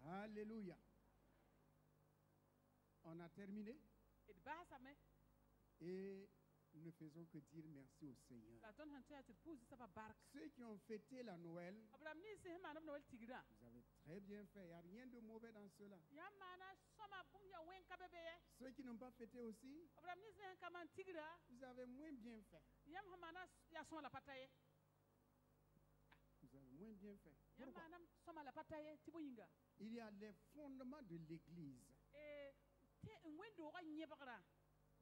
Alléluia. On a terminé et nous ne faisons que dire merci au Seigneur. Ceux qui ont fêté la Noël, vous avez très bien fait. Il n'y a rien de mauvais dans cela. Ceux qui n'ont pas fêté aussi, vous avez moins bien fait. Vous avez moins bien fait. Pourquoi? Il y a les fondements de l'Église.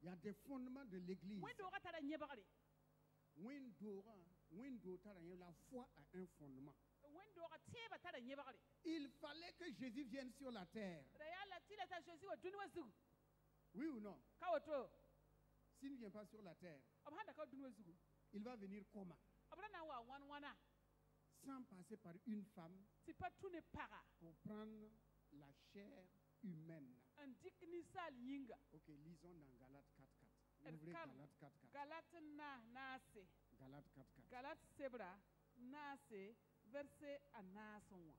Il y a des fondements de l'Église. La foi a un fondement. Il fallait que Jésus vienne sur la terre. Oui ou non? S'il ne vient pas sur la terre, il va venir comment? Sans passer par une femme pour prendre la chair humaine. Ok, lisons dans Galates 4.4. Ouvrez Galates 4.4. Galates 4.4. Galates sebra nase verset anasonwa.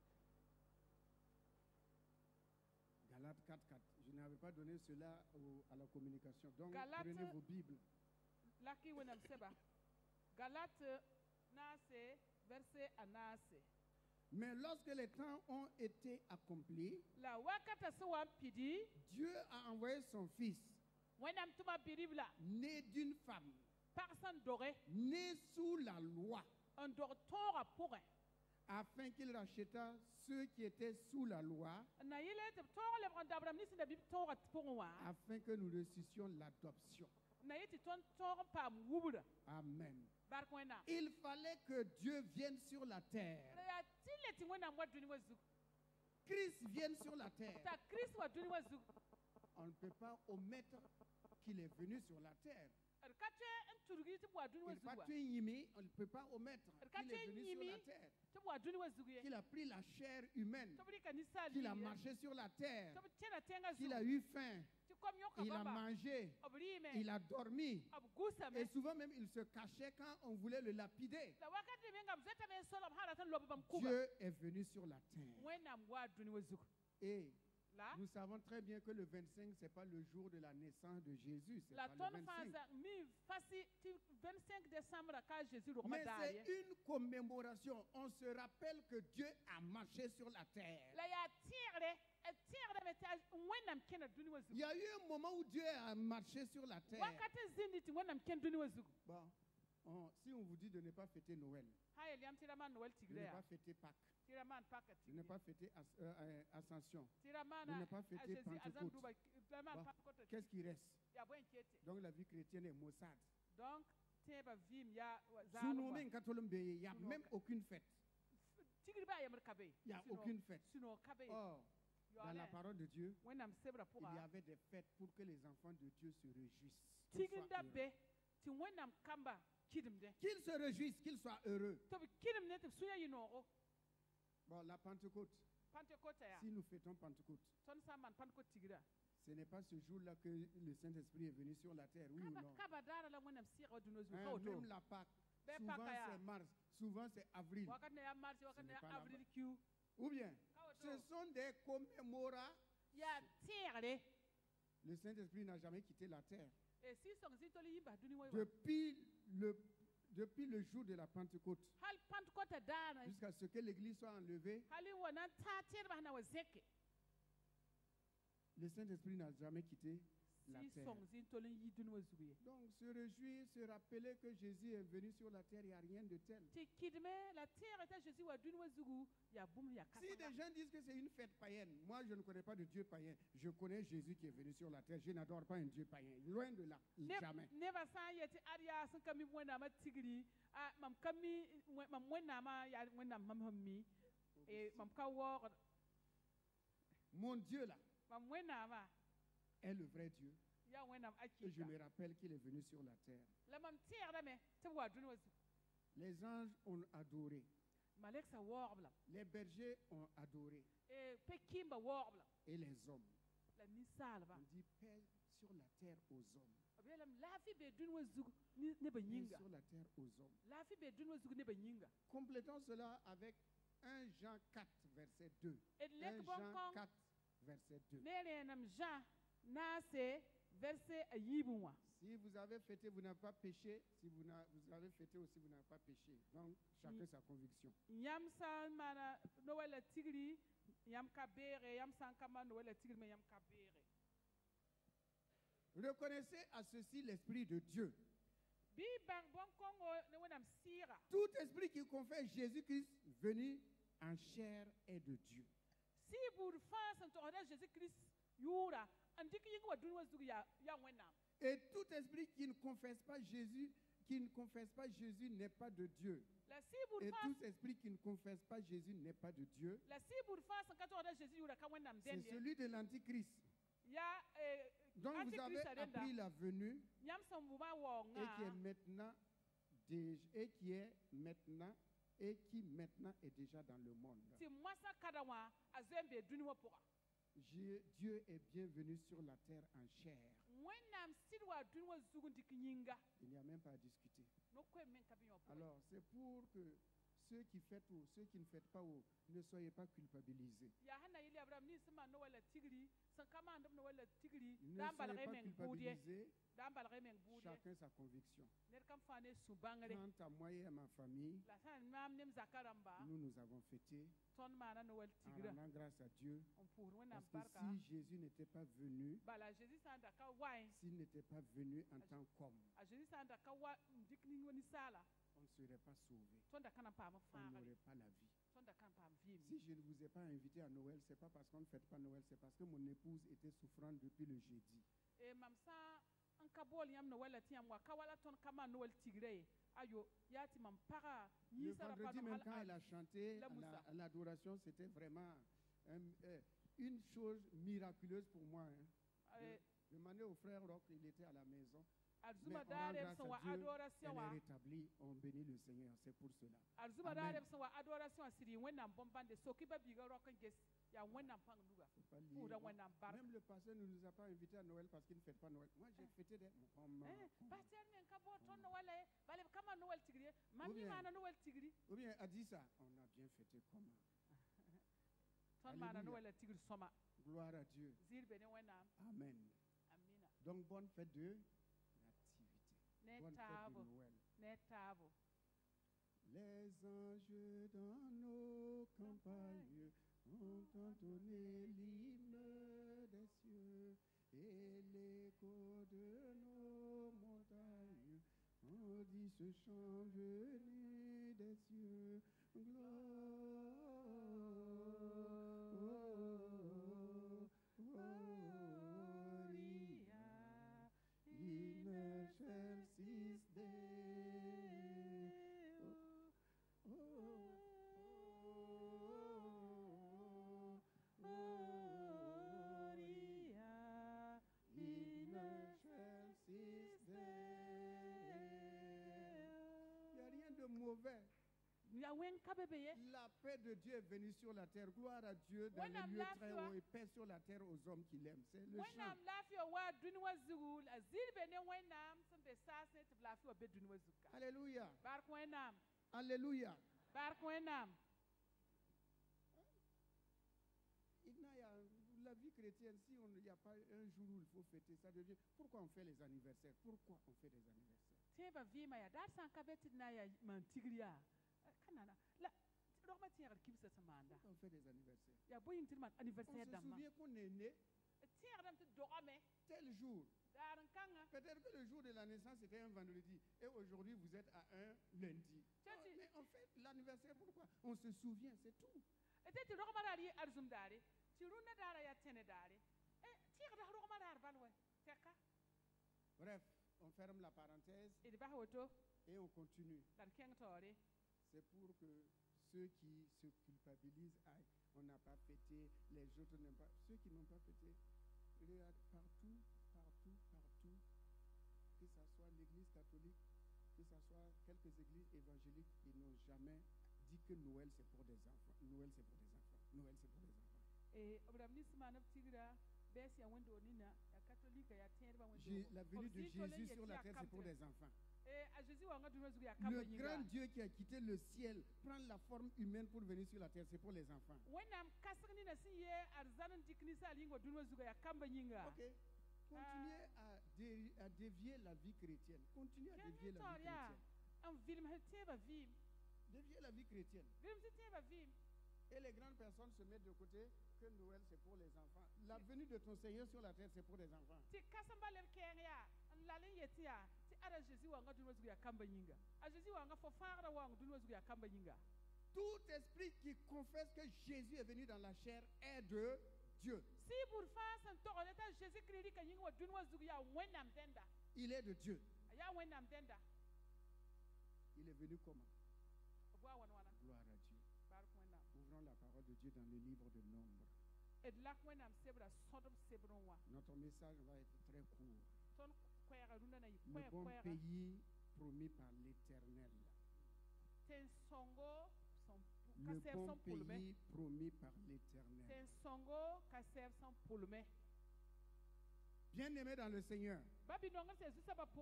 Galates 4.4. Je n'avais pas donné cela à la communication. Donc Galates, prenez vos Bibles. Laki wenam seba. Galates nase verset anase. Mais lorsque les temps ont été accomplis, Dieu a envoyé son fils, né d'une femme, né sous la loi, afin qu'il racheta ceux qui étaient sous la loi, afin que nous reçussions l'adoption. Amen. Il fallait que Dieu vienne sur la terre. Christ vienne sur la terre. On ne peut pas omettre qu'il est venu sur la terre. On ne peut pas omettre qu'il est venu sur la terre. Qu'il a pris la chair humaine. Qu'il a marché sur la terre. Qu'il a eu faim. Il a mangé, il a dormi, et souvent même il se cachait quand on voulait le lapider. Dieu est venu sur la terre. Et nous savons très bien que le 25, ce n'est pas le jour de la naissance de Jésus. C'est pas le 25. Mais c'est une commémoration. On se rappelle que Dieu a marché sur la terre. Il y a eu un moment où Dieu a marché sur la terre. Bon, si on vous dit de ne pas fêter Noël, de ne pas fêter Pâques, de ne pas fêter Ascension, de ne pas fêter Pentecôte, bon, qu'est-ce qui reste? Donc la vie chrétienne est maussade. Il n'y a même aucune fête. Il n'y a aucune fête. Or, dans la parole de Dieu, il y avait des fêtes pour que les enfants de Dieu se réjouissent. Qu'ils se réjouissent, qu'ils soient heureux. Bon, la Pentecôte. Si nous fêtons Pentecôte, ce n'est pas ce jour-là que le Saint-Esprit est venu sur la terre, oui ou non? Même la Pâque, souvent c'est mars, souvent c'est avril. Ce n'est pas la Pâque. Ou bien, ce sont des commémorations. Le Saint-Esprit n'a jamais quitté la terre. Depuis le jour de la Pentecôte, jusqu'à ce que l'Église soit enlevée, le Saint-Esprit n'a jamais quitté la terre. Donc se réjouir, se rappeler que Jésus est venu sur la terre, il n'y a rien de tel. Si des gens disent que c'est une fête païenne, moi je ne connais pas de Dieu païen. Je connais Jésus qui est venu sur la terre. Je n'adore pas un Dieu païen. Loin de là, jamais. Mon Dieu là est le vrai Dieu. Et je me rappelle qu'il est venu sur la terre. Les anges ont adoré. Les bergers ont adoré. Et les hommes. On dit paix sur la terre aux hommes. Paix sur la terre aux hommes. Complétons cela avec 1 Jean 4, verset 2. 1 Jean 4, verset 2. Si vous avez fêté, vous n'avez pas péché. Si vous avez fêté aussi, vous n'avez pas péché. Donc, chacun sa conviction. Reconnaissez à ceci l'Esprit de Dieu. Tout esprit qui confesse Jésus-Christ venu en chair est de Dieu. Et tout esprit qui ne confesse pas Jésus, n'est pas de Dieu. Et tout esprit qui ne confesse pas Jésus n'est pas de Dieu. C'est celui de l'Antichrist. Donc vous avez appris la venue et qui maintenant est déjà dans le monde. Dieu est bienvenu sur la terre en chair. Il n'y a même pas à discuter. Alors c'est pour que ceux qui fêtent ou ceux qui ne fêtent pas ou ne soyez pas culpabilisés. Ne soyez pas culpabilisés. Chacun sa conviction. Quant à moi et à ma famille, nous avons fêté en rendant grâce à Dieu. Parce que si Jésus n'était pas venu, s'il n'était pas venu en tant qu'homme, on ne serait pas sauvé. On n'aurait pas la vie. Si je ne vous ai pas invité à Noël, ce n'est pas parce qu'on ne fête pas Noël, c'est parce que mon épouse était souffrante depuis le jeudi. Le vendredi même quand elle a chanté à l'adoration, c'était vraiment une chose miraculeuse pour moi. Je demandais au frère Rock, il était à la maison. Mais on rend grâce à Dieu, elle est rétablie, on bénit le Seigneur, c'est pour cela. Amen. Même le pasteur ne nous a pas invités à Noël parce qu'il ne fête pas Noël. Moi, j'ai fêté des... Ou bien, a dit ça, on a bien fêté comment? Alléluia. Gloire à Dieu. Amen. Donc, bonne fête de nativité. Bonne fête de Noël. Les anges dans nos campagnes ont entonné l'hymne des cieux et l'écho de nos montagnes ont dit ce chant venu des cieux. Mauvais. La paix de Dieu est venue sur la terre. Gloire à Dieu dans les lieux très hauts et paix sur la terre aux hommes qui l'aiment. C'est le chant. Alléluia. Alléluia. La vie chrétienne, si il n'y a pas un jour où il faut fêter, ça devient... Pourquoi on fait les anniversaires? Pourquoi on fait des anniversaires? Pourquoi on fait des anniversaires? On se souvient qu'on est né tel jour. Peut-être que le jour de la naissance c'était un vendredi et aujourd'hui vous êtes à un lundi. Mais on fait l'anniversaire pourquoi? On se souvient, c'est tout. Bref, on ferme la parenthèse et on continue. C'est pour que ceux qui se culpabilisent, on n'a pas fêté, les autres n'ont pas. Ceux qui n'ont pas fêté, regarde partout, que ce soit l'église catholique, que ce soit quelques églises évangéliques, ils n'ont jamais dit que Noël c'est pour des enfants. Noël c'est pour des enfants. Noël c'est pour des enfants. La venue de Jésus sur la terre c'est pour des enfants. Le grand Dieu qui a quitté le ciel prend la forme humaine pour venir sur la terre. C'est pour les enfants. Ok. Continuez à dévier la vie chrétienne. Continuez à dévier la vie chrétienne. Dévier la vie chrétienne. Et les grandes personnes se mettent de côté que Noël c'est pour les enfants. La venue de ton Seigneur sur la terre c'est pour les enfants. Tout esprit qui confesse que Jésus est venu dans la chair est de Dieu. Il est de Dieu. Il est venu comment? Gloire à Dieu. Ouvrons la parole de Dieu dans le livre de Nombre. Notre message va être très court. Le bon pays promis par l'Éternel. Le bon pays promis par l'Éternel. Bien-aimés dans le Seigneur,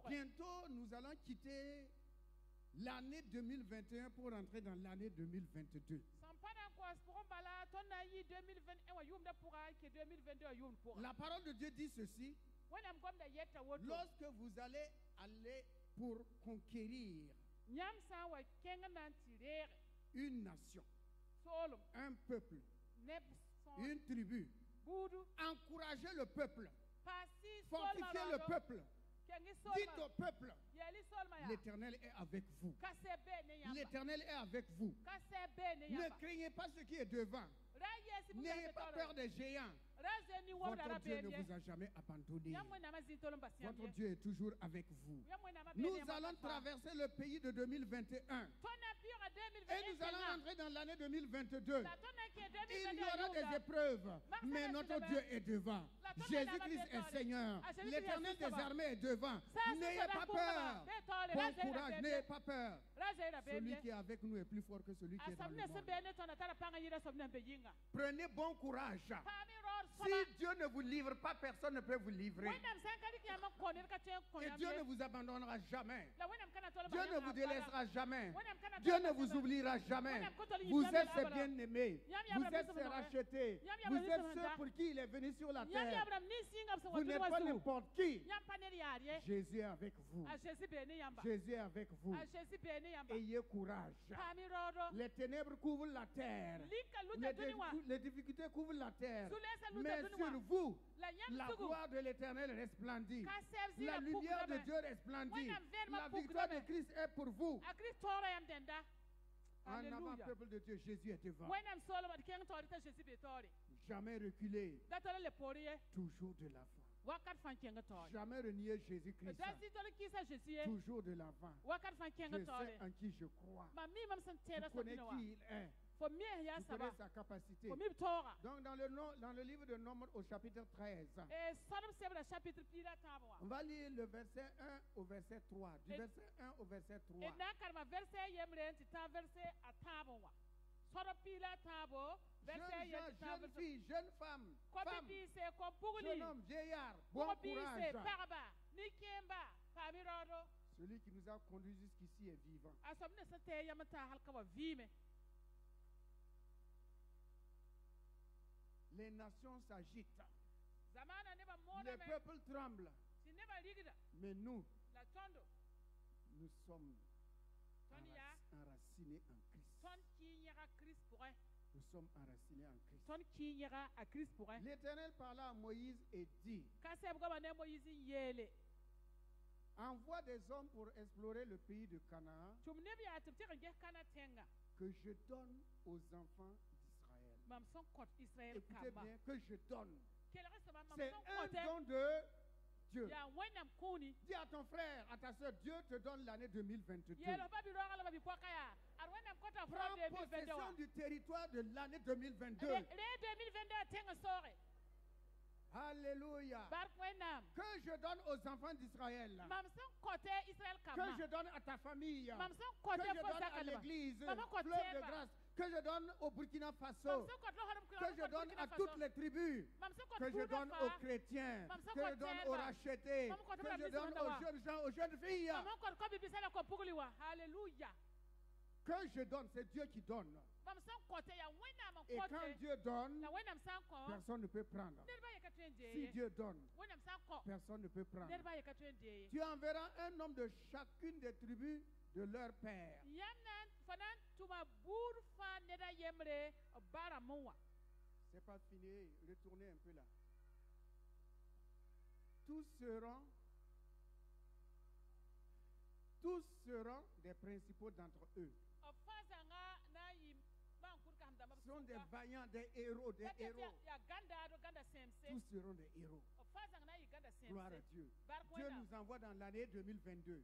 bientôt nous allons quitter l'année 2021 pour entrer dans l'année 2022. La parole de Dieu dit ceci: lorsque vous allez aller pour conquérir une nation, un peuple, une tribu, encouragez le peuple, fortifiez le peuple. Dites au peuple, l'Éternel est avec vous. L'Éternel est avec vous. Ne craignez pas ce qui est devant. N'ayez pas peur des géants. Votre Dieu ne vous a jamais abandonné. Votre Dieu est toujours avec vous. Nous allons traverser le pays de 2021. Et nous allons entrer dans l'année 2022. Il y aura des épreuves, mais notre Dieu est devant. Jésus-Christ est Seigneur. L'Éternel des armées est devant. N'ayez pas peur. Bon courage, n'ayez pas peur. Celui qui est avec nous est plus fort que celui qui est dans le monde. Prenez bon courage. Si Dieu ne vous livre pas, personne ne peut vous livrer. Et Dieu ne vous abandonnera jamais. Dieu ne vous délaissera jamais. Dieu ne vous oubliera jamais. Vous êtes ses bien-aimés. Vous êtes ses rachetés. Vous êtes ceux pour qui il est venu sur la terre. Vous n'êtes pas n'importe qui. Jésus est avec vous. Jésus est avec vous. Ayez courage. Les ténèbres couvrent la terre. Les difficultés couvrent la terre. Mais sur vous, la gloire de l'Éternel resplendit. La lumière de Dieu resplendit. La victoire de Christ est pour vous. En avant, peuple de Dieu, Jésus est devant. Jamais reculer. Toujours de l'avant. Jamais renier Jésus-Christ. Toujours de l'avant. Je sais en qui je crois. Je connais qui il est. Vous connaissez sa capacité. Donc dans le livre de Nombre au chapitre 13, on va lire le verset 1 au verset 3. Du verset 1 au verset 3. Jeune fille, jeune femme, jeune homme, vieillard, bon courage. Celui qui nous a conduits jusqu'ici est vivant. Les nations s'agitent. Les peuples tremblent. Mais nous sommes enracinés en Christ. Nous sommes enracinés en Christ. L'Éternel parla à Moïse et dit: envoie des hommes pour explorer le pays de Canaan que je donne aux enfants d'Israël. Écoutez bien, que je donne. C'est un don de Dieu. Dis à ton frère, à ta soeur, Dieu te donne l'année 2022. Prends possession du territoire de l'année 2022. Alléluia. Que je donne aux enfants d'Israël. Que je donne à ta famille. Que je donne à l'église. Fleuve de grâce. que je donne au Burkina Faso, que je donne à toutes les tribus, que je donne aux chrétiens, que je donne aux rachetés, que je donne aux jeunes gens, aux jeunes filles. Alléluia. Que je donne, c'est Dieu qui donne. Et quand Dieu donne, personne ne peut prendre. Si Dieu donne, personne ne peut prendre. Tu enverras un homme de chacune des tribus de leur père. C'est pas fini, retournez un peu là. Tous seront des principaux d'entre eux. Ce sont des vaillants, des héros, des héros. Tous seront des héros. Gloire à Dieu. Dieu nous envoie dans l'année 2022. Et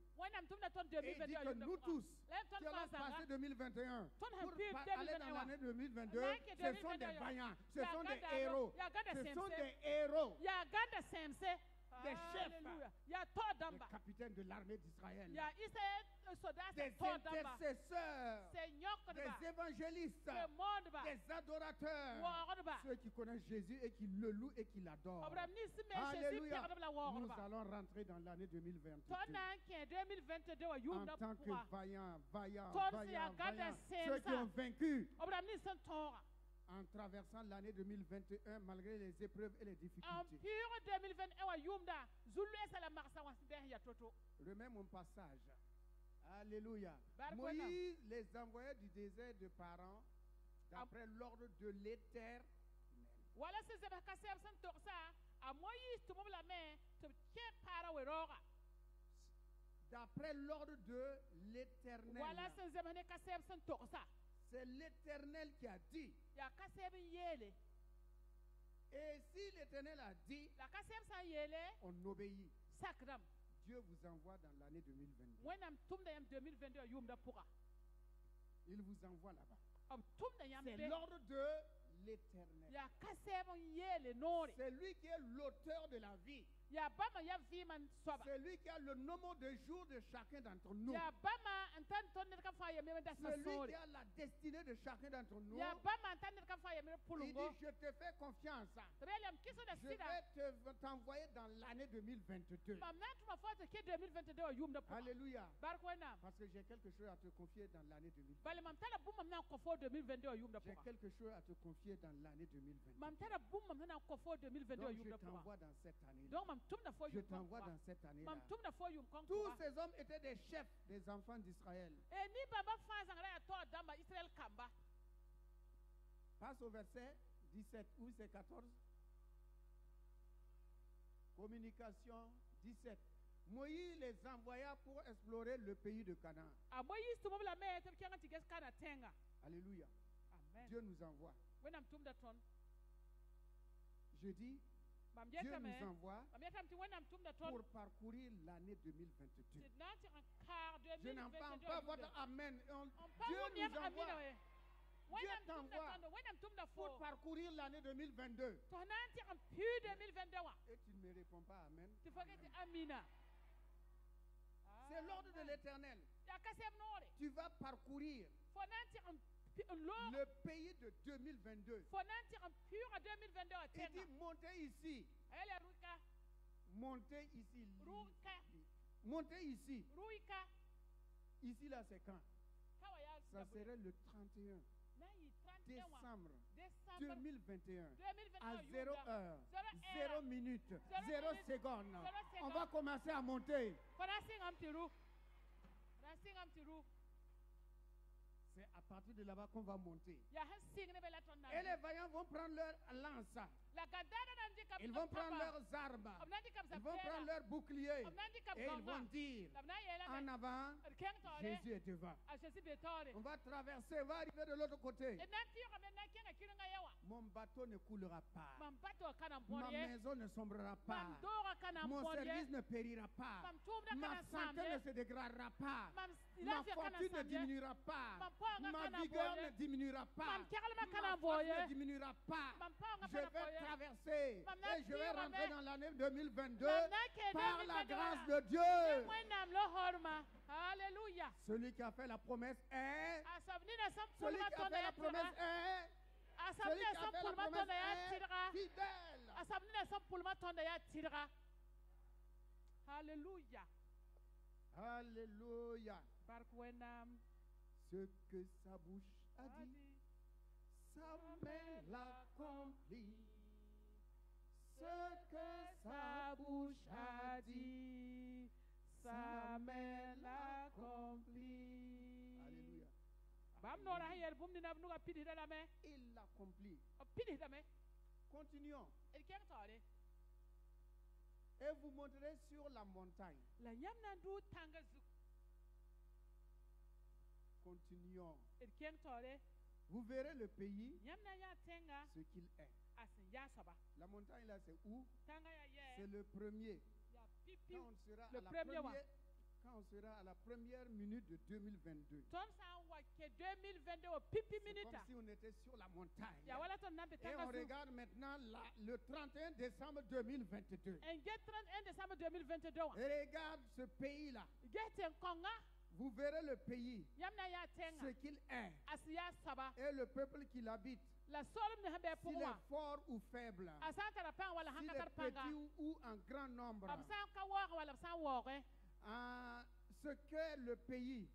il dit que nous tous, qui allons passer 2021, pour aller dans l'année 2022, ce sont des vaillants, ce sont des héros. Ce sont des héros. Des chefs, des capitaines de l'armée d'Israël, des intercesseurs, des évangélistes, des adorateurs, ceux qui connaissent Jésus et qui le louent et qui l'adorent. Alléluia. Nous allons rentrer dans l'année 2022 en tant que vaillants, ceux qui ont vaincu. En traversant l'année 2021 malgré les épreuves et les difficultés. Remets mon passage. Alléluia. Moïse les envoyait du désert de Paran d'après l'ordre de l'Éternel. D'après l'ordre de l'Éternel. C'est l'Éternel qui a dit. Et si l'Éternel a dit, on obéit. Dieu vous envoie dans l'année 2022. Il vous envoie là-bas. C'est l'ordre de l'Éternel. C'est lui qui est l'auteur de la vie. C'est lui qui a le nombre de jours de chacun d'entre nous. C'est lui qui a la destinée de chacun d'entre nous. Il dit, je te fais confiance. Je vais t'envoyer dans l'année 2022. Alléluia. Parce que j'ai quelque chose à te confier dans l'année 2022. J'ai quelque chose à te confier dans l'année 2022. Donc je t'envoie dans cette année. Je t'envoie dans cette année-là. Tous ces hommes étaient des chefs des enfants d'Israël. Passe au verset 17. Où c'est 14? Communication 17. Moïse les envoya pour explorer le pays de Canaan. Alléluia. Amen. Dieu nous envoie. Je dis, Dieu nous envoie pour parcourir l'année 2022. Je n'entends pas votre amen. Dieu nous envoie. Dieu t'envoie pour parcourir l'année 2022. Et tu ne me réponds pas amen. C'est l'ordre de l'Éternel. Tu vas parcourir le pays de 2022. Il dit montez ici. Montez ici. Montez ici. Ici là c'est quand? Ça serait le 31 décembre 2021 à 0 heure, 0 minute, 0 seconde. On va commencer à monter. C'est à partir de là-bas qu'on va monter. Et les vaillants vont prendre leur lance. Ils vont prendre leurs armes. Ils vont prendre leurs boucliers. Et ils vont dire, en avant, Jésus est devant. On va traverser, on va arriver de l'autre côté. Mon bateau ne coulera pas. Ma maison ne sombrera pas. Mon service ne périra pas. Ma santé ne se dégradera pas. Ma fortune ne diminuera pas. Ma vigueur ne diminuera pas. Ma force ne diminuera pas. Je vais traverser et je vais rentrer dans l'année 2022 par la grâce de Dieu. Alléluia. Celui qui a fait la promesse est. Celui qui a fait la promesse est. Celui qui a fait la promesse est fidèle. Alléluia. Alléluia. Ce que sa bouche a dit, sa main l'accomplit. Ce que sa bouche a dit, sa main l'accomplit. Alléluia. Il l'accomplit. Continuons. Et vous monterez sur la montagne. Continuons. Vous verrez le pays, ce qu'il est. La montagne là, c'est où? C'est le premier. Quand on sera à la première minute de 2022. C'est comme si on était sur la montagne. Et on regarde maintenant le 31 décembre 2022. Et regarde ce pays-là. Vous verrez le pays, ce qu'il est, et le peuple qui l'habite. S'il est fort ou faible, s'il est petit ou en grand nombre, ce qu'est le pays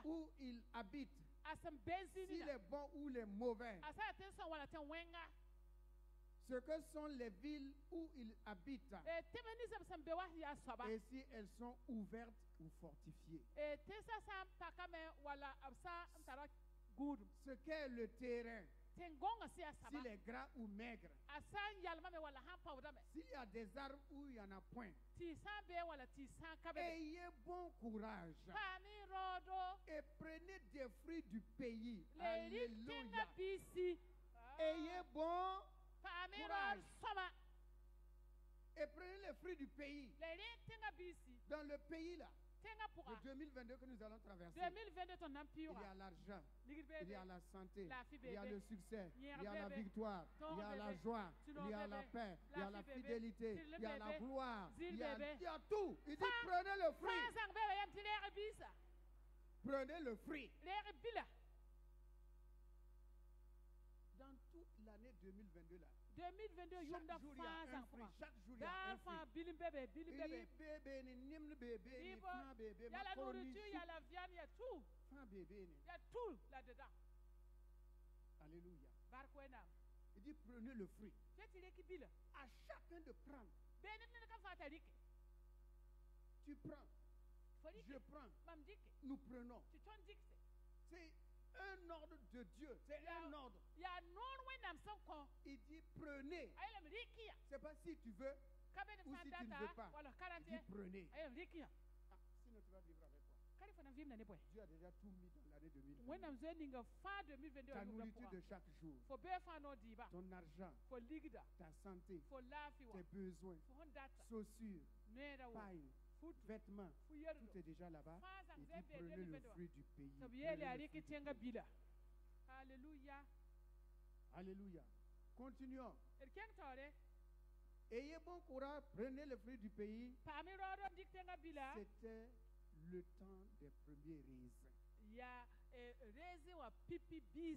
où il habite, s'il est bon ou les mauvais, ce que sont les villes où il habite, et si elles sont ouvertes ou fortifiées. Ce qu'est le terrain, s'il est gras ou maigre, s'il y a des arbres où il n'y en a point. Ayez bon courage et prenez des fruits du pays. Alléluia. Ayez bon courage et prenez les fruits du pays. Dans le pays là, le 2022 que nous allons traverser, il y a l'argent, il y a la santé, il y a le succès, il y a la victoire, il y a la joie, il y a la paix, il y a la fidélité, il y a la gloire, il y a tout. Il dit prenez le fruit. Prenez le fruit. Dans toute l'année 2022 là, 2022, chaque jour il y a un fruit. Chaque jour il y a un fruit. Il y a la nourriture, il y a la viande, il y a tout. Il y a tout là-dedans. Alléluia. Il dit prenez le fruit. À chacun de prendre. Tu prends. Je prends. Nous prenons. C'est un ordre de Dieu. C'est un ordre. Il dit prenez. C'est pas si tu veux ou si tu ne veux pas. Il dit prenez. Sinon tu vas vivre avec quoi? Dieu a déjà tout mis dans l'année 2022. Ta nourriture de chaque jour, ton argent, ta santé, tes besoins, chaussures, paille, vêtements, tout est déjà là-bas. Il dit prenez le fruit du pays. Alléluia. Alléluia. Continuons. Ayez bon courage, prenez le fruit du pays. C'était le temps des premiers raisins.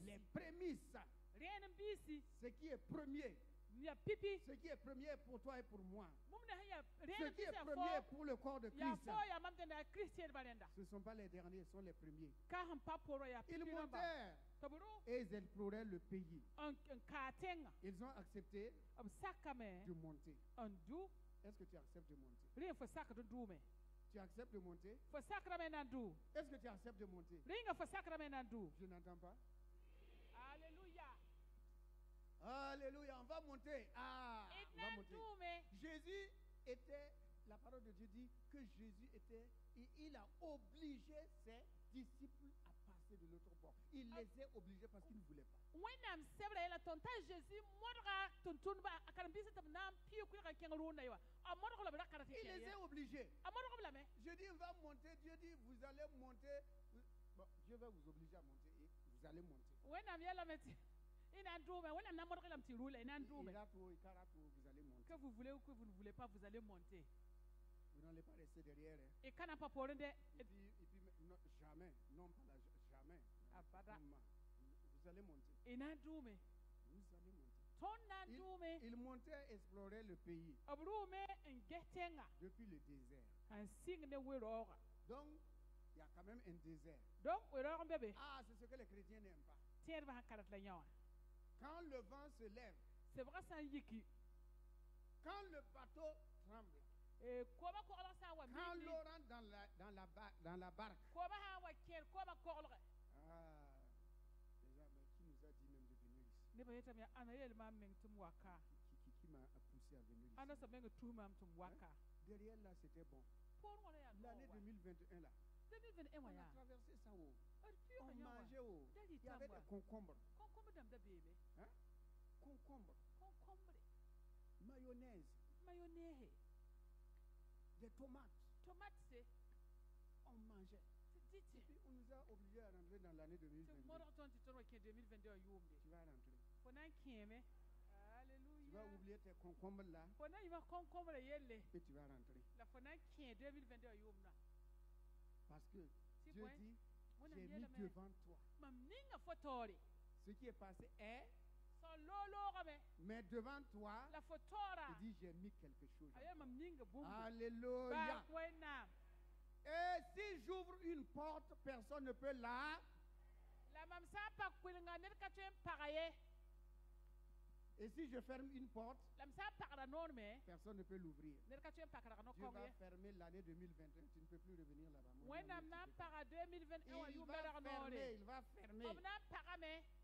Les prémices. Ce qui est premier. Ce qui est premier pour toi et pour moi. Ce qui est premier pour le corps de Christ. Ce ne sont pas les derniers, ce sont les premiers. Ils montèrent et ils exploraient le pays. Ils ont accepté de monter. Est-ce que tu acceptes de monter? Tu acceptes de monter? Est-ce que tu acceptes de monter? Je n'entends pas. Alléluia. Alléluia, on va monter. On va monter. Jésus était, la parole de Dieu dit que Jésus était, il a obligé ses disciples à passer passer de l'autre bord. Il les a obligés parce qu'ils ne voulaient pas. Il les a obligés. Je dis, on va monter. Dieu dit, vous allez monter. Bon, Dieu va vous obliger à monter et vous allez monter. Il a tout, vous allez monter. Que vous voulez ou que vous ne voulez pas, vous allez monter. Vous n'allez pas rester derrière. Hein. Et quand on n'a pas pour et puis non, jamais, non pas là, jamais. Vous allez monter. Vous allez monter. Il montait explorer le pays depuis le désert. Donc, il y a quand même un désert. Ah, c'est ce que les chrétiens n'aiment pas. Quand le vent se lève, quand le bateau tremble, quand l'eau rentre dans la barque, déjà, mais qui nous a dit même de venir ici? Qui m'a poussé à venir ici? Derrière là, c'était bon. L'année 2021 là, on a traversé ça haut. On mangeait haut. Il y avait des concombres. Hein? Concombres. Mayonnaise. Des tomates. On mangeait. Et puis on nous a obligés à rentrer dans l'année 2022. Tu vas rentrer. Alléluia. Tu vas oublier tes concombres là. Et tu vas rentrer. Parce que Dieu dit, j'ai mis devant toi. Ce qui est passé est. Mais devant toi, il dit, j'ai mis quelque chose. Alléluia. Et si j'ouvre une porte, personne ne peut la. Et si je ferme une porte, personne ne peut l'ouvrir. Dieu va fermer l'année 2021. Tu ne peux plus revenir là-bas. Il va fermer.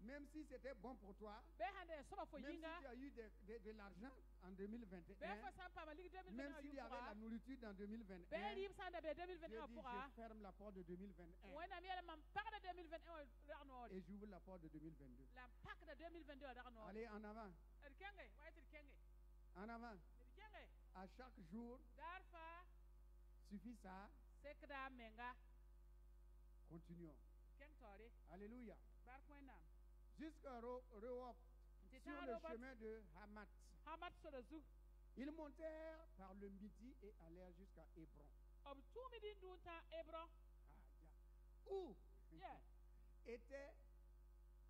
Même si c'était bon pour toi, même si tu as eu de l'argent en 2021, même s'il y avait la nourriture en 2021, Dieu dit, je ferme la porte de 2021. Et j'ouvre la porte de 2022. Allez, en avant. En avant. À chaque jour, suffit ça. Continuons. Alléluia. Jusqu'à Rehop, sur le chemin de Hamat. Ils montèrent par le midi et allèrent jusqu'à Hébron. Où était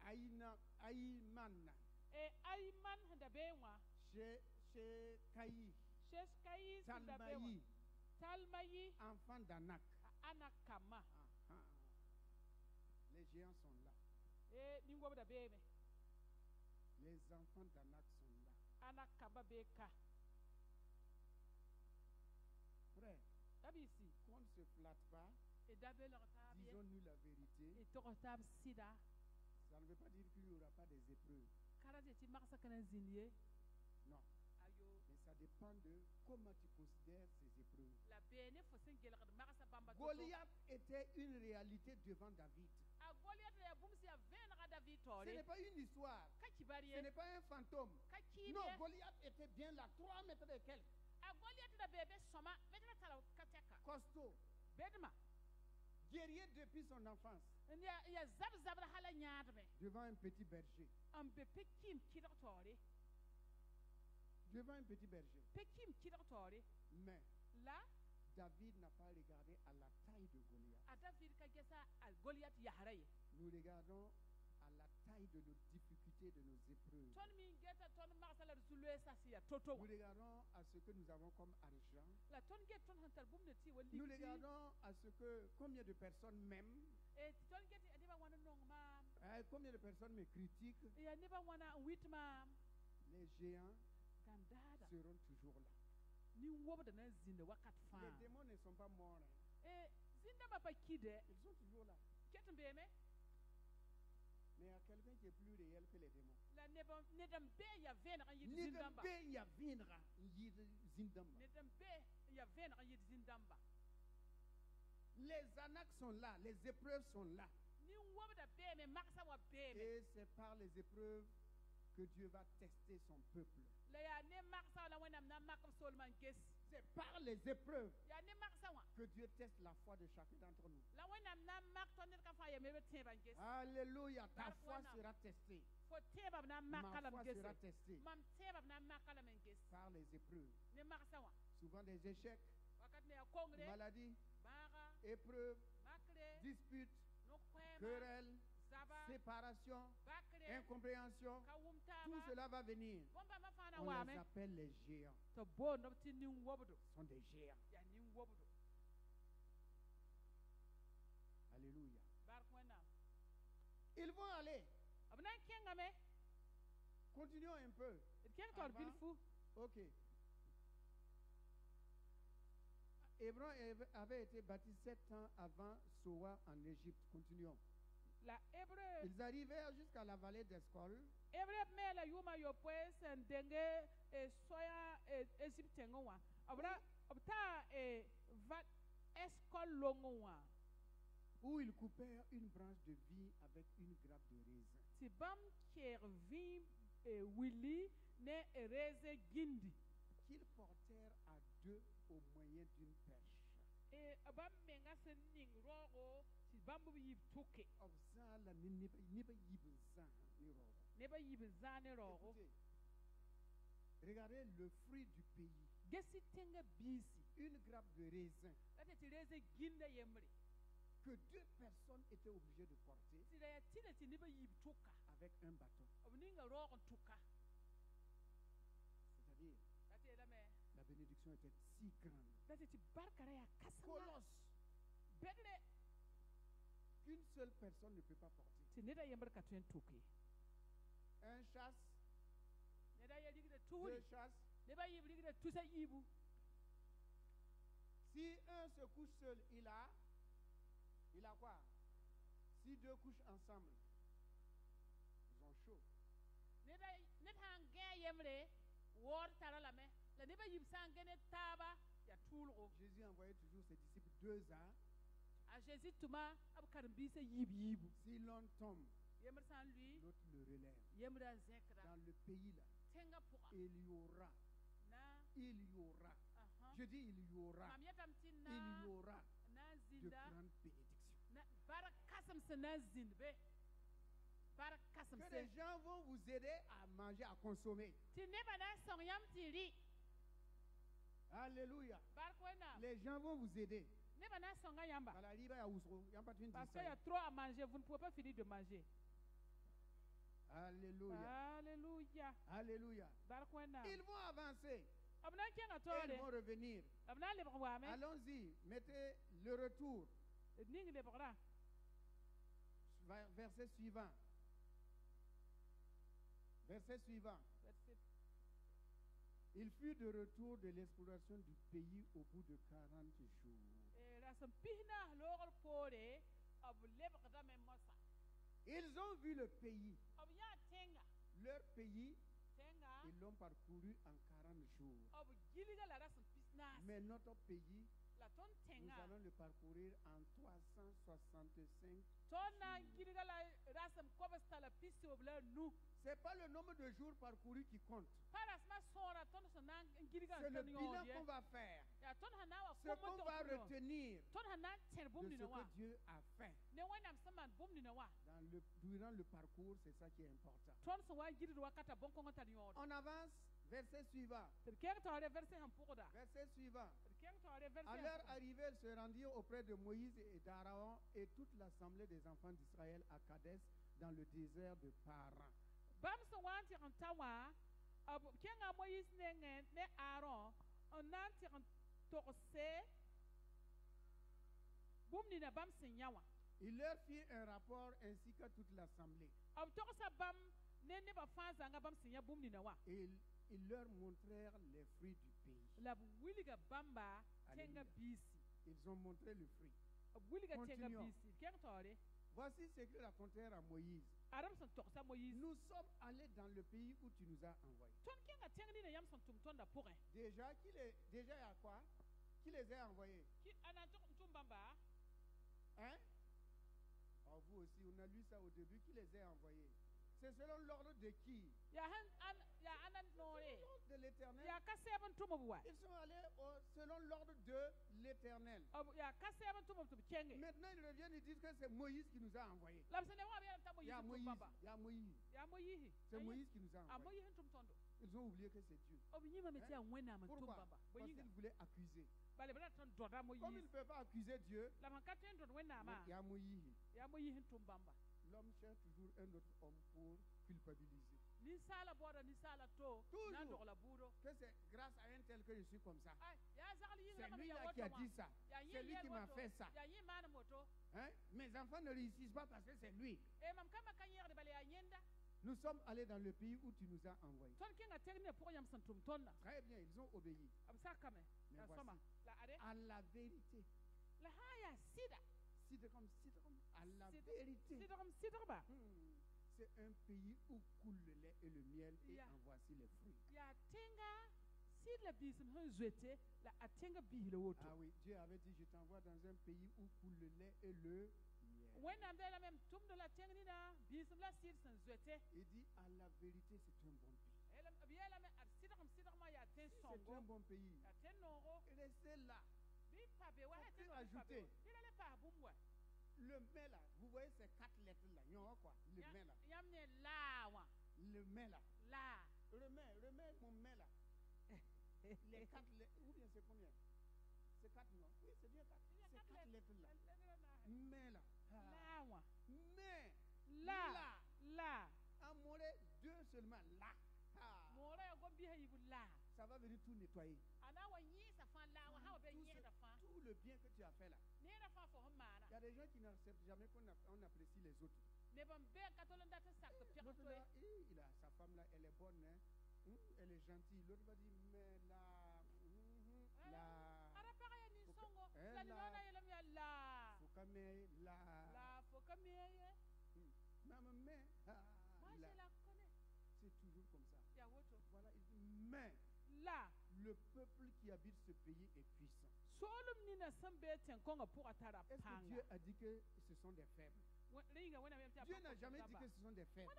Aïman chez Caï, Talmaï, enfant d'Anak. Les géants sont là. Les enfants d'Anak sont là. Frère, qu'on ne se flatte pas. Disons-nous la vérité. Ça ne veut pas dire qu'il n'y aura pas des épreuves. Non. Mais ça dépend de comment tu considères ces épreuves. Goliath était une réalité devant David. Ce n'est pas une histoire. Ce n'est pas un fantôme. Non, Goliath était bien là, 3 mètres et quelques. Costaud. Guerrier depuis son enfance. Devant un petit berger. Devant un petit berger. Mais David n'a pas regardé à la taille de Goliath. Nous regardons à la taille de nos difficultés, de nos épreuves. Nous regardons à ce que nous avons comme argent. Nous regardons à ce que combien de personnes m'aiment. Combien de personnes me critiquent. Les géants seront toujours là. Les démons ne sont pas morts. Ils sont toujours là. Mais il y a quelqu'un qui est plus réel que les démons. Les Anak sont là, les épreuves sont là. Et c'est par les épreuves que Dieu va tester son peuple. C'est par les épreuves que Dieu teste la foi de chacun d'entre nous. Alléluia, ta foi sera testée. Ma foi sera testée par les épreuves. Souvent des échecs, maladies, épreuves, disputes, querelles, séparation, incompréhension. Tout cela va venir. On les appelle les géants. Ce sont des géants. Alléluia. Ils vont aller. Continuons un peu. Ok. Hébron avait été bâti 7 ans avant Soa en Égypte. Continuons. Ils arrivèrent jusqu'à la vallée d'Escol. Où ils coupèrent une branche de vigne avec une grappe de raisin qu'ils portèrent à 2 au moyen d'une perche. Regardez le fruit du pays. Une grappe de raisin que 2 personnes étaient obligées de porter avec un bâton. C'est-à-dire, la bénédiction était si grande. Colosse. Qu'une seule personne ne peut pas porter. Un chasse, 2 chasses. Si un se couche seul, il a quoi? Si 2 couchent ensemble, ils ont chaud. Jésus envoyait toujours ses disciples 2 ans. Si l'un tombe, l'autre le relève. Dans le pays là, il y aura, je dis il y aura de grandes bénédictions. Que les gens vont vous aider à manger, à consommer. Alléluia. Les gens vont vous aider. Parce qu'il y a trop à manger, vous ne pouvez pas finir de manger. Alléluia. Alléluia. Alléluia. Ils vont avancer. Et ils vont revenir. Allons-y, mettez le retour. Verset suivant. Verset suivant. Il fut de retour de l'exploration du pays au bout de 40 jours. Ils ont vu le pays. Leur pays, ils l'ont parcouru en 40 jours. Mais notre pays, nous allons le parcourir en 365 jours. Ce n'est pas le nombre de jours parcourus qui compte. C'est le bilan qu'on va faire. Ce qu'on va retenir de ce que Dieu a fait. Durant le parcours, c'est ça qui est important. On avance, verset suivant. Verset suivant. À leur arrivée, ils se rendirent auprès de Moïse et d'Aaron et toute l'assemblée des enfants d'Israël à Kadès dans le désert de Paran. Il leur fit un rapport ainsi qu'à toute l'assemblée. Et ils leur montrèrent les fruits du pays. Alléluia. Ils ont montré le fruit. Continuons. Voici ce qu'ils racontèrent à Moïse. Nous sommes allés dans le pays où tu nous as envoyés. Déjà, il y a quoi? Qui les a envoyés? Hein? Oh, vous aussi, on a lu ça au début, qui les a envoyés? C'est selon l'ordre de qui? De l'Éternel. Ils sont allés selon l'ordre de l'Éternel. Maintenant, ils reviennent et disent que c'est Moïse qui nous a envoyés. Il y a Moïse. C'est Moïse qui nous a envoyés. Ils ont oublié que c'est Dieu. Hein? Pourquoi? Parce qu'ils voulaient accuser. Comme ils ne peuvent pas accuser Dieu, il y a Moïse. L'homme cherche toujours un autre homme pour culpabiliser. Toujours que c'est grâce à un tel que je suis comme ça. C'est lui là qui a dit ça. C'est lui qui m'a fait ça. Hein? Mes enfants ne réussissent pas parce que c'est lui. Nous sommes allés dans le pays où tu nous as envoyés. Très bien, ils ont obéi. Mais voici, à la vérité. À la vérité. C'est un pays où coule le lait et le miel et en voici les fruits. Ah oui, Dieu avait dit, je t'envoie dans un pays où coule le lait et le miel. Il dit, à la vérité, c'est un bon pays. C'est un bon pays. Restez là. Ajouter. Le mets là, vous voyez ces 4 lettres là, il y a quoi? Le mets là. Le mets là. Remets mon mets là. Les 4 lettres, ou bien c'est combien? C'est 4 non? Oui, c'est bien 4. C'est 4 lettres là. Mets là. Mais là. Amoré 2 seulement là. Ça va venir tout nettoyer. Tout le bien que tu as fait là. Il y a des gens qui n'acceptent jamais qu'on apprécie les autres. L'autre là, sa femme là, elle est bonne, hein? Elle est gentille. L'autre va dire, mais là, c'est toujours comme ça. Voilà, il dit, mais là, le peuple qui habite ce pays est puissant. Est-ce que Dieu a dit que ce sont des faibles? Dieu n'a jamais dit que ce sont des faibles.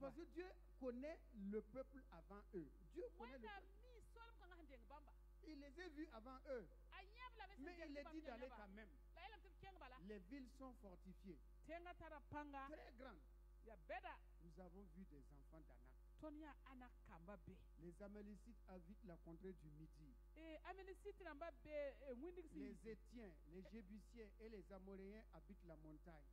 Parce que Dieu connaît le peuple avant eux. Dieu connaît le peuple. Il les a vus avant eux. Mais il les dit d'aller quand même. Les villes sont fortifiées. Très grandes. Nous avons vu des enfants d'Anak. Les Amalécites habitent la contrée du Midi. Les Étiens, les Jébusiens et les Amoréens habitent la montagne.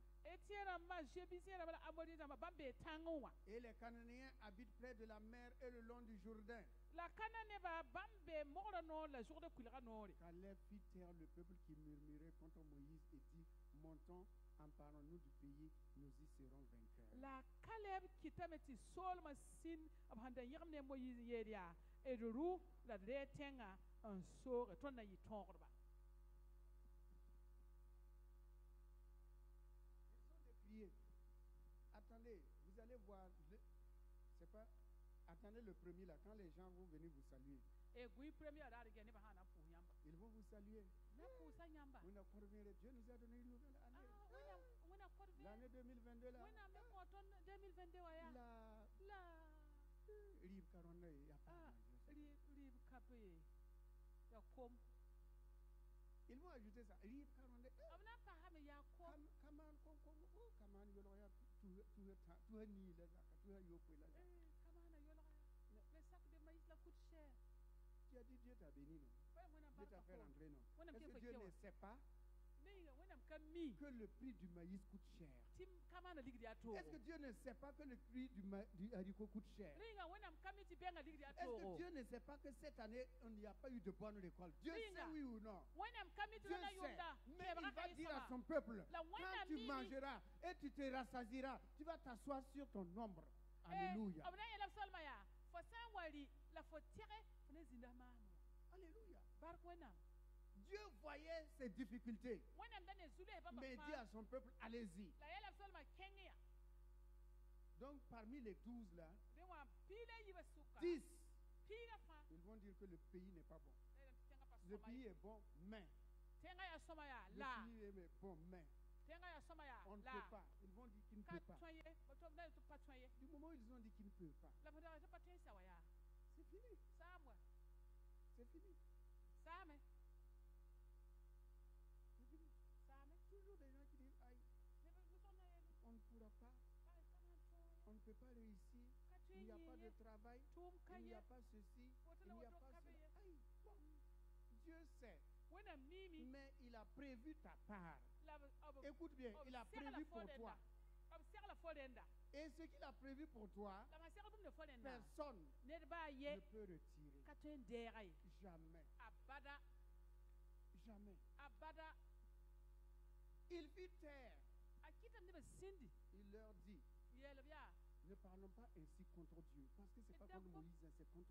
Et les Cananéens habitent près de la mer et le long du Jourdain. Caleb fit taire le peuple qui murmurait contre Moïse et dit, montons, emparons-nous du pays, nous y serons vainqueurs. La Caleb qui t'ameti sol masin abhanda yamne Moïse yeria et rou la retenga un sort et ton y torba. Attendez, vous allez voir, c'est pas, attendez le premier là, quand les gens vont venir vous saluer. Ils vont vous saluer. Dieu nous a donné une nouvelle année. L'année 2022 là. Ils vont ajouter ça. Le sac de maïs là coûte cher. Tu as dit Dieu t'a béni, non? Dieu t'a fait rentrer, non? Est-ce que Dieu ne sait pas que le prix du maïs coûte cher? Est-ce que Dieu ne sait pas que le prix du haricot coûte cher? Est-ce que Dieu ne sait pas que cette année, il n'y a pas eu de bonne récolte? Dieu sait, oui ou non? Dieu sait. Mais il va dire à son peuple, quand tu mangeras et tu te rassasieras, tu vas t'asseoir sur ton ombre. Alléluia. Alléluia. Dieu voyait ses difficultés, mais dit à son peuple, allez-y. Donc parmi les 12 là, 10, ils vont dire que le pays n'est pas bon. Le pays est bon, mais. Le pays est bon, mais. On ne peut pas. Ils vont dire qu'ils ne peuvent pas. Du moment où ils ont dit qu'ils ne peuvent pas, c'est fini. C'est fini. C'est fini. Toujours des gens qui disent, aïe, on ne pourra pas. On ne peut pas réussir. Il n'y a pas de travail. Il n'y a pas ceci. Il n'y a pas cela. Aïe, bon. Dieu sait. Mais il a prévu ta part. Écoute bien, il a prévu pour toi. Et ce qu'il a prévu pour toi, personne ne peut retirer. Jamais. Jamais. Il fit taire. Il leur dit, ne parlons pas ainsi contre Dieu. Parce que ce n'est pas contre Moïse, c'est contre Dieu.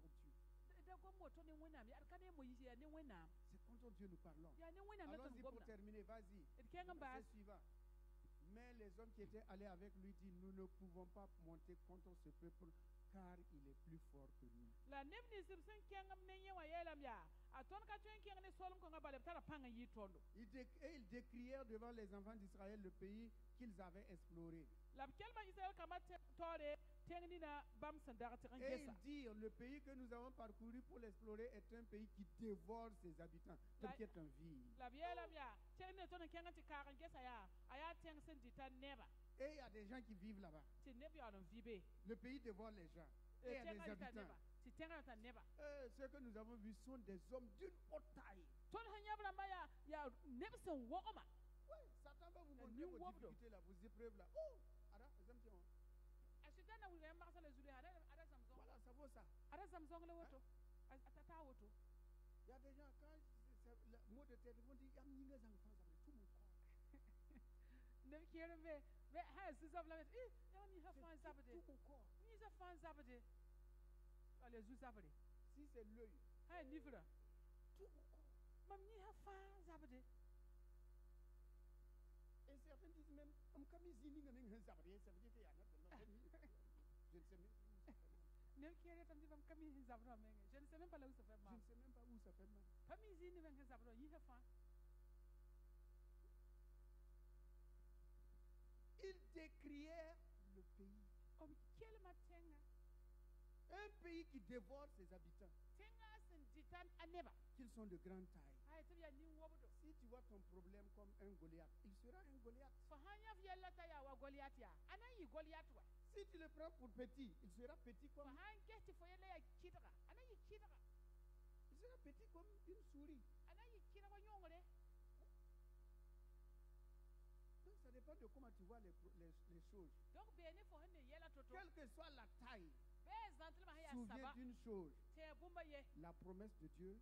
C'est contre Dieu nous parlons. Allons-y pour terminer, vas-y. Verset suivant. Mais les hommes qui étaient allés avec lui disent, nous ne pouvons pas monter contre ce peuple car il est plus fort que nous. Et ils décrièrent devant les enfants d'Israël le pays qu'ils avaient exploré. Et ils dirent, le pays que nous avons parcouru pour l'explorer est un pays qui dévore ses habitants, tel qu'il est un vide. Et il y a des gens qui vivent là-bas. Le pays dévore les gens. Et il y a des habitants. Ceux que nous avons vus sont des hommes d'une haute taille. Oui, Satan va vous montrer vos difficultés là, vos épreuves là. Oh, voilà, ça vaut ça. Hein? Il y a des gens, quand le mot de tête, ils vont dire, il y a des enfants, ça veut tout mon corps. Tout mon corps. Si c'est l'œil, tout mon corps. Et certains disent même, je ne sais même où ça fait. Je ne sais même pas où ça fait mal. Ils décrièrent le pays. Un pays qui dévore ses habitants. Qu'ils sont de grande taille. Si tu vois ton problème comme un Goliath, il sera un Goliath. Si tu le prends pour petit, il sera petit comme... Il sera petit comme une souris. Donc ça dépend de comment tu vois les choses. Quelle que soit la taille, souviens d'une chose. La promesse de Dieu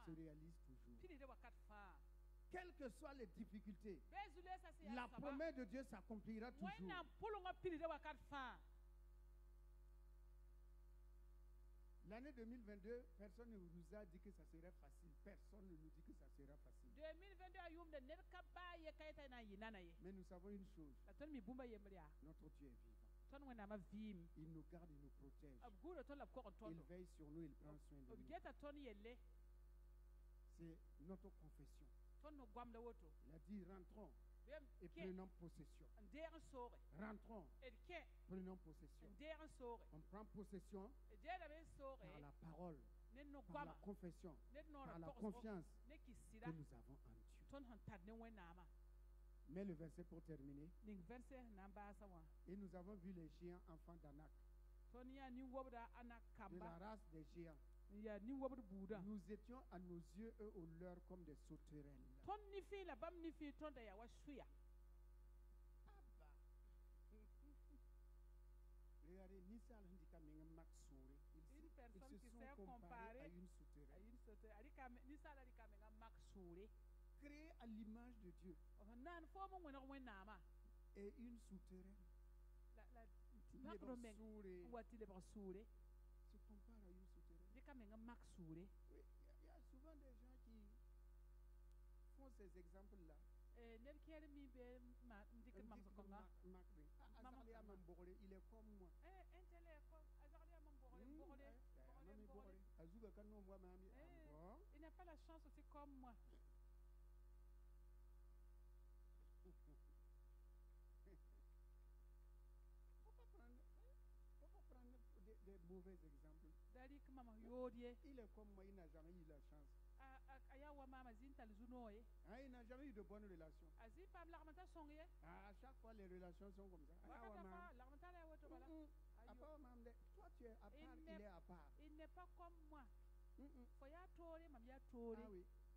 se réalise toujours. Quelles que soient les difficultés, la promesse de Dieu s'accomplira toujours. L'année 2022, personne ne nous a dit que ça serait facile. Personne ne nous dit que ça sera facile. Mais nous savons une chose. Notre Dieu est vivant. Il nous garde, il nous protège. Il veille sur nous, il prend soin de nous. C'est notre confession. Il a dit, rentrons et prenons possession. Rentrons, prenons possession. On prend possession par la parole, par la confession, par la confiance que nous avons en Dieu. Mais le verset pour terminer. Et nous avons vu les géants enfants d'Anak, de la race des géants. Nous étions à nos yeux, eux aux leurs, comme des sauterelles. Regardez, ils se sont comparés à une sauterelle. Créé à l'image de Dieu. Et une sauterelle. Se compare à une sauterelle. Oui, il y a souvent des gens qui font ces exemples-là. Il est comme moi. Il n'a pas la chance aussi comme moi. mauvais exemple. Il est comme moi, il n'a jamais eu la chance. Il n'a jamais eu de bonnes relations. À chaque fois, les relations sont comme ça. Toi, tu es à part, il est à part. Il n'est pas comme moi.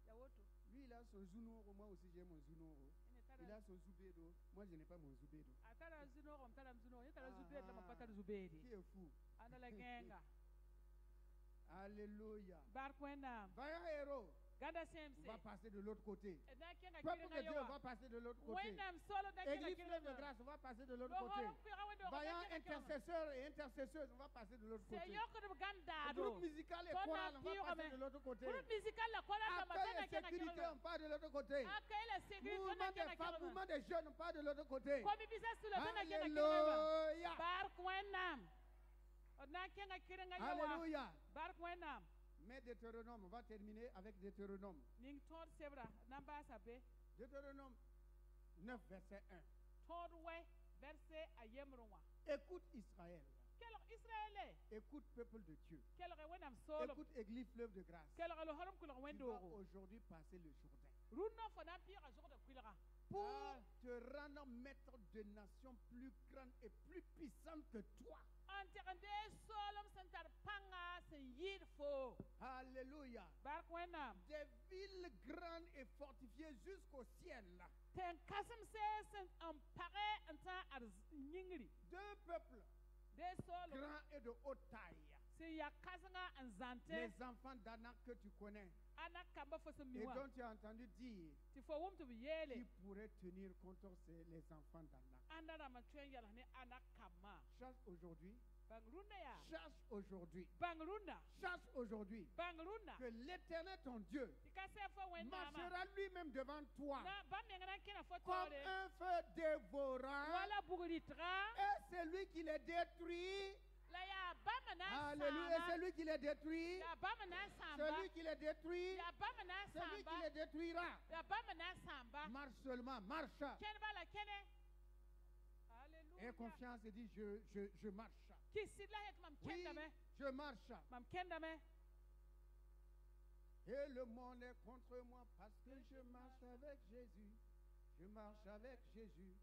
Ah oui. Lui, il a son Zunoro, moi aussi j'ai mon Zunoro. Il a son Zubedo, moi je n'ai pas mon Zubedo. Qui est fou? Alléluia. Vaillant héros. On va passer de l'autre côté. Peuple de Dieu, on va passer de l'autre côté. Église pleine de grâce, on va passer de l'autre côté. Vaillant intercesseurs et intercesseuses, on va passer de l'autre côté. Groupe musical et choral, on va passer de l'autre côté. Accueil et sécurité, on part de l'autre côté. Mouvement des femmes, mouvement des jeunes, on part de l'autre côté. Alléluia. Alléluia. Mais Deutéronome, on va terminer avec Deutéronome. Deutéronome 9, verset 1. Écoute Israël. Écoute peuple de Dieu. Écoute Église fleuve de grâce. Tu vas aujourd'hui passer le Jourdain. Pour te rendre maître de nations plus grandes et plus puissantes que toi. Alléluia. Des villes grandes et fortifiées jusqu'au ciel. Deux peuples grands et de haute taille. Les enfants d'Anak que tu connais et dont tu as entendu dire qui pourrait tenir contre les enfants d'Anak. Chasse aujourd'hui. Cherche aujourd'hui. Cherche aujourd'hui que l'Éternel ton Dieu marchera lui-même devant toi comme un feu dévorant, et celui qui les détruit. Alléluia, celui qui les détruit, celui qui les détruit, celui qui les détruira. Marche seulement, marche. Aie confiance et dis je marche. Oui, je marche. Et le monde est contre moi parce que je marche avec Jésus. Je marche avec Jésus.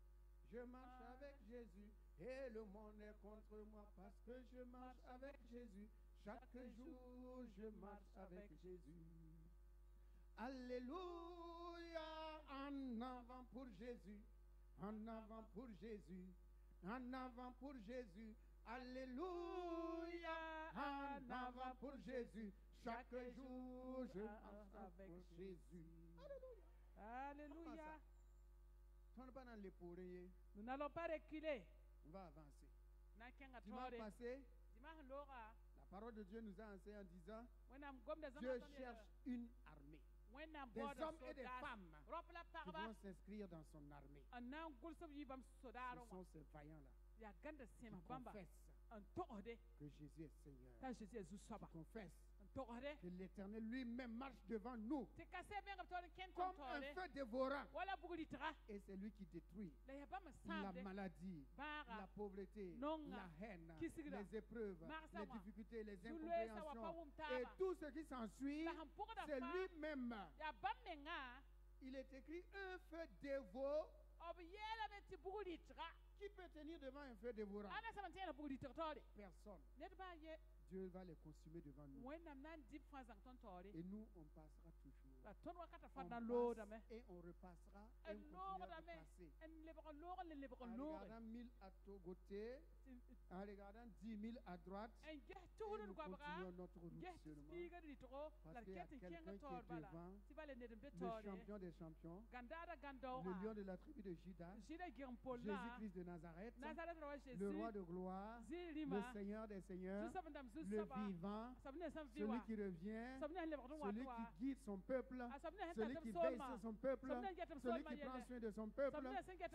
Je marche avec Jésus. Et le monde est contre moi parce que je marche avec Jésus. Chaque jour, je marche avec Jésus. Alléluia. En avant pour Jésus. En avant pour Jésus. En avant pour Jésus. Alléluia. En avant pour Jésus. Chaque jour, je marche avec Jésus. Alléluia. Alléluia. Nous n'allons pas reculer. On va avancer. Dimanche passé, la parole de Dieu nous a enseigné en disant Dieu cherche une armée. Des hommes et des femmes qui vont s'inscrire dans son armée. Ce sont ces vaillants-là qui confessent que Jésus est Seigneur. Qui confessent que l'Éternel lui-même marche devant nous comme un feu dévorant. Et c'est lui qui détruit la maladie, la pauvreté, la haine, les épreuves, les difficultés, les incompréhensions et tout ce qui s'ensuit. C'est lui-même. Il est écrit un feu dévorant. Qui peut tenir devant un feu dévorant? Personne. Dieu va les consumer devant nous. Et nous, on passera toujours. On passe et on repassera et on continuera de passer. En regardant 1000 à côté, en regardant 10 000 à droite, et nous continuons notre route seulement. Parce qu'il y a quelqu'un qui est devant, le champion des champions, le lion de la tribu de Juda, Jésus-Christ de Nazareth, le roi de gloire, le Seigneur des seigneurs, le vivant, celui qui revient, celui qui guide son peuple, celui qui veille sur son peuple, celui qui prend soin de son peuple,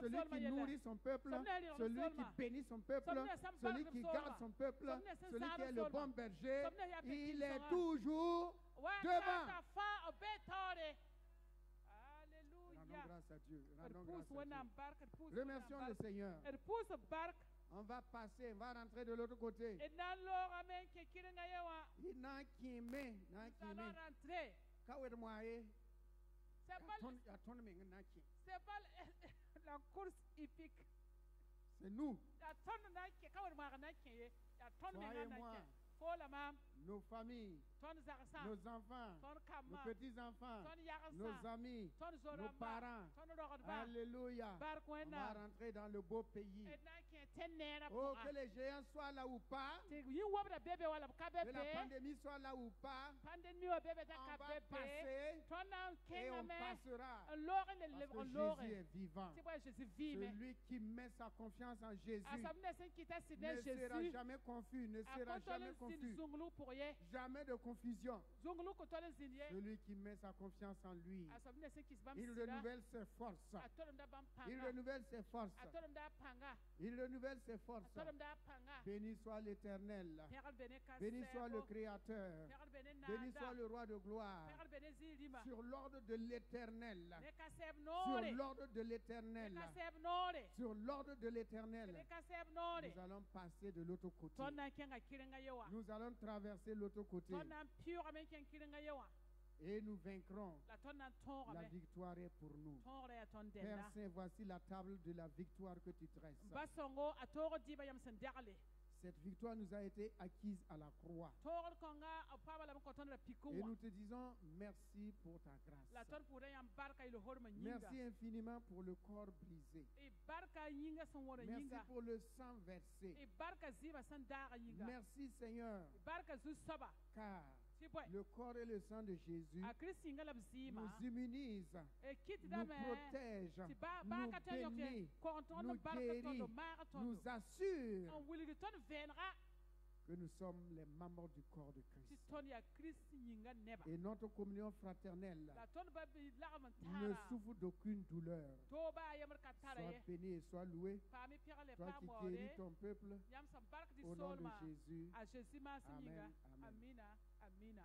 celui qui nourrit son peuple, celui qui bénit son peuple, celui qui garde son peuple, celui qui est le bon berger. Il est toujours devant. Rendons grâce à Dieu. Rendons grâce à Dieu. Remercions le Seigneur. On va passer, on va rentrer de l'autre côté. Et dans l'or amen qui kiringa yawa. Il n'a qui met, n'a qui met. Rentrer. Kawir moye. C'est pas la course hippique. C'est nous. Soyez moi. Nos familles, nos enfants, nos petits-enfants, nos amis, nos parents. Alléluia. On va rentrer dans le beau pays. Oh, que les géants soient là ou pas, que la pandémie soit là ou pas, on va passer et on passera. Parce que Jésus est vivant. Celui qui met sa confiance en Jésus ne sera jamais confus, ne sera jamais confus. Jamais de confusion. Celui qui met sa confiance en lui, il renouvelle ses forces. Il renouvelle ses forces. Il renouvelle ses forces. Béni soit l'Éternel. Béni soit le Créateur. Béni soit le Roi de gloire. Sur l'ordre de l'Éternel. Sur l'ordre de l'Éternel. Sur l'ordre de l'Éternel. Nous allons passer de l'autre côté. Nous allons traverser l'autre côté. Et nous vaincrons. La victoire est pour nous. Père Saint, voici la table de la victoire que tu dresses. Cette victoire nous a été acquise à la croix. Et nous te disons merci pour ta grâce. Merci infiniment pour le corps brisé. Merci pour le sang versé. Merci Seigneur. Car le corps et le sang de Jésus nous immunisent, nous protègent, nous bénit, nous guérit, nous assure que nous sommes les membres du corps de Christ. Et notre communion fraternelle ne souffre d'aucune douleur. Sois béni et sois loué, toi qui guéris ton peuple, au nom de Jésus. Amen. Amen. Amina.